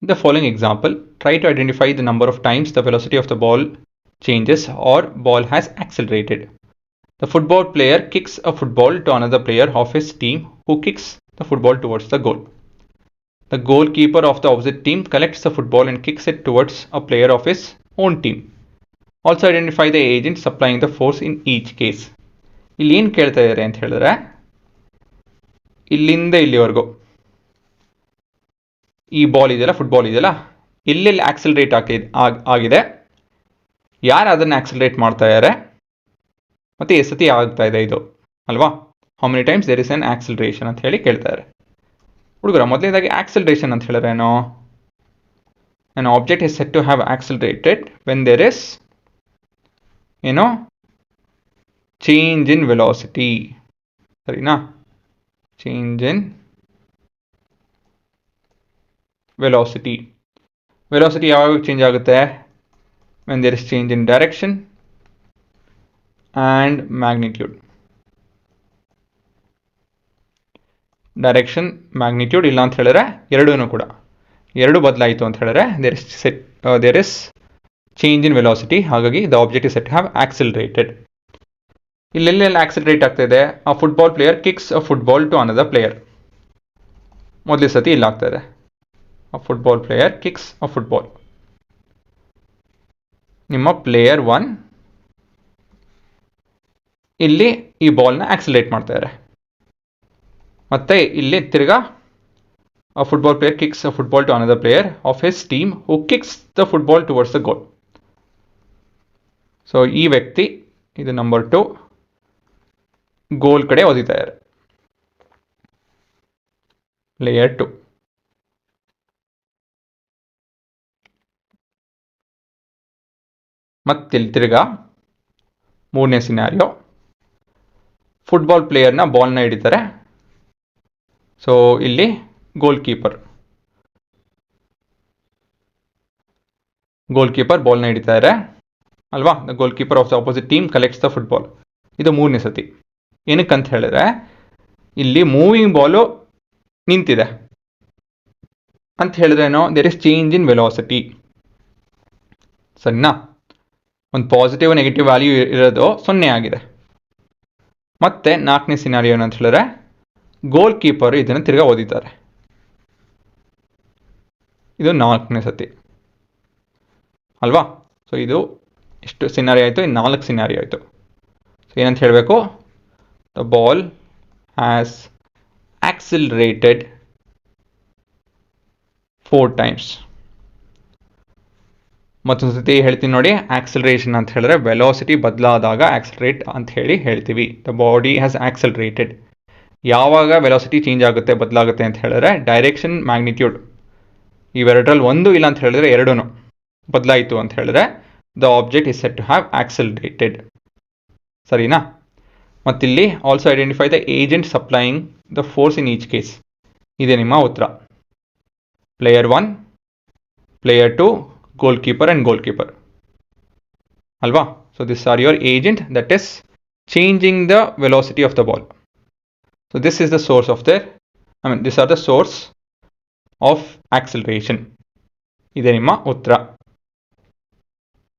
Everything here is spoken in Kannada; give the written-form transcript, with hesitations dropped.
In the following example, try to identify the number of times the velocity of the ball changes or ball has accelerated. The football player kicks a football to another player of his team who kicks the football towards the goal. The goalkeeper of the opposite team collects the football and kicks it towards a player of his own team. Also identify the agent supplying the force in each case. ಇಲ್ಲಿ ಏನು ಕೇಳ್ತಾ ಇದ್ದಾರೆ ಅಂತ ಹೇಳಿದ್ರೆ, ಇಲ್ಲಿಂದ ಇಲ್ಲಿವರೆಗೂ ಈ ಬಾಲ್ ಇದೆಯಲ್ಲ, ಫುಟ್ಬಾಲ್ ಇದೆಯಲ್ಲ, ಎಲ್ಲೆಲ್ಲಿ ಆಕ್ಸಿಲರೇಟ್ ಆಗಿದೆ, ಯಾರು ಅದನ್ನು ಆಕ್ಸಿಲರೇಟ್ ಮಾಡ್ತಾ ಇದ್ದಾರೆ, ಮತ್ತು ಎಷ್ಟು ಸತಿ ಆಗ್ತಾ ಇದೆ ಇದು ಅಲ್ವಾ? How many times there is an acceleration ಅಂತ ಹೇಳಿ ಕೇಳ್ತಾರೆ. ಹುಡುಗರ ಮೊದಲನೇದಾಗಿ ಆಕ್ಸಿಲರೇಷನ್ ಅಂತ ಹೇಳಿದ್ರೆ ಏನು? an object is said to have accelerated when there is change in velocity. ಸರಿನಾ? change in velocity. velocity ಯಾವಾಗ ಚೇಂಜ್ ಆಗುತ್ತೆ? when there is change in direction and magnitude. Direction, magnitude ಇಲ್ಲ ಅಂತ ಹೇಳಿದ್ರೆ ಎರಡು ಬದಲಾಯಿತು ಅಂತ ಹೇಳಿದ್ರೆ there is change in velocity. ಹಾಗಾಗಿ the object is set have accelerated. ಇಲ್ಲೆಲ್ಲೆಲ್ಲ ಆಕ್ಸಿಲರೇಟ್ ಆಗ್ತಾ ಇದೆ? A football player kicks a football to another player. ಮೊದಲೇ ಸತಿ ಇಲ್ಲ ಆಗ್ತಾ ಇದೆ. A football player kicks a football. ನಿಮ್ಮ ಪ್ಲೇಯರ್ 1 ಇಲ್ಲಿ ಈ ಬಾಲ್ನ ಆಕ್ಸಿಲರೇಟ್ ಮಾಡ್ತಾ ಇದ್ದಾರೆ. ಮತ್ತೆ ಇಲ್ಲಿ ತಿರ್ಗಾ a football player kicks a football to another player of his team who kicks the football towards the goal. So ಈ ವ್ಯಕ್ತಿ, ಇದು ನಂಬರ್ 2, ಗೋಲ್ ಕಡೆ ಓದಿತಾ ಇದ್ದಾರೆ. ಪ್ಲೇಯರ್ 2. ಮತ್ತಿಲ್ಲಿ ತಿರ್ಗಾ ಮೂರನೇ ಸಿನಾರಿಯೋ, ಫುಟ್ಬಾಲ್ ಪ್ಲೇಯರ್ನ ಬಾಲ್ನ ಹಿಡಿತಾರೆ. ಸೊ ಇಲ್ಲಿ ಗೋಲ್ ಕೀಪರ್ ಬಾಲ್ನ ಹಿಡಿತಾರೆ ಅಲ್ವಾ? The goalkeeper of the opposite team collects the football. ಇದು ಮೂರನೇ ಸತಿ. ಏನಕ್ಕಂತ ಹೇಳಿದ್ರೆ, ಇಲ್ಲಿ ಮೂವಿಂಗ್ ಬಾಲು ನಿಂತಿದೆ ಅಂತ ಹೇಳಿದ್ರೇನೋ there is change in velocity. ಸರಿನಾ? ಒಂದು ಪಾಸಿಟಿವ್ ನೆಗೆಟಿವ್ ವ್ಯಾಲ್ಯೂ ಇರೋದು 0 ಆಗಿದೆ. ಮತ್ತೆ 4ನೇ ಸಿನಾರಿಯೋ ಏನಂತ ಹೇಳಿದ್ರೆ, ಗೋಲ್ ಕೀಪರ್ ಇದನ್ನು ತಿರ್ಗಾ ಓದಿದ್ದಾರೆ. ಇದು 4ನೇ ಸತಿ ಅಲ್ವಾ? ಸೊ ಇದು ಎಷ್ಟು ಸಿನಾರಿ ಆಯಿತು? 4 ಸಿನಾರಿ ಆಯಿತು. ಸೊ ಏನಂತ ಹೇಳಬೇಕು? The ball has accelerated 4 times. ಮತ್ತೊಂದು ಸತಿ ಹೇಳ್ತೀನಿ ನೋಡಿ. ಆಕ್ಸಿಲರೇಷನ್ ಅಂತ ಹೇಳಿದ್ರೆ ವೆಲಾಸಿಟಿ ಬದಲಾದಾಗ ಆಕ್ಸಿಲರೇಟ್ ಅಂತ ಹೇಳ್ತೀವಿ. The body has accelerated. ಯಾವಾಗ ವೆಲಾಸಿಟಿ ಚೇಂಜ್ ಆಗುತ್ತೆ, ಬದಲಾಗುತ್ತೆ ಅಂತ ಹೇಳಿದ್ರೆ ಡೈರೆಕ್ಷನ್, ಮ್ಯಾಗ್ನಿಟ್ಯೂಡ್ ಇವೆರಡರಲ್ಲಿ ಒಂದು ಇಲ್ಲ ಅಂತ ಹೇಳಿದ್ರೆ ಎರಡೂ ಬದಲಾಯಿತು ಅಂತ ಹೇಳಿದ್ರೆ the object is set to have accelerated. ಸರಿನಾ? ಮತ್ತಿಲ್ಲಿ also identify the agent supplying the force in each case. ಇದೆ ನಿಮ್ಮ ಉತ್ತರ. Player 1, player 2, goalkeeper and goalkeeper ಅಲ್ವಾ? So this are your agent that is changing the velocity of the ball. So this is the source of these are the source of acceleration. ಇದೆ ನಿಮ್ಮ ಉತ್ತರ.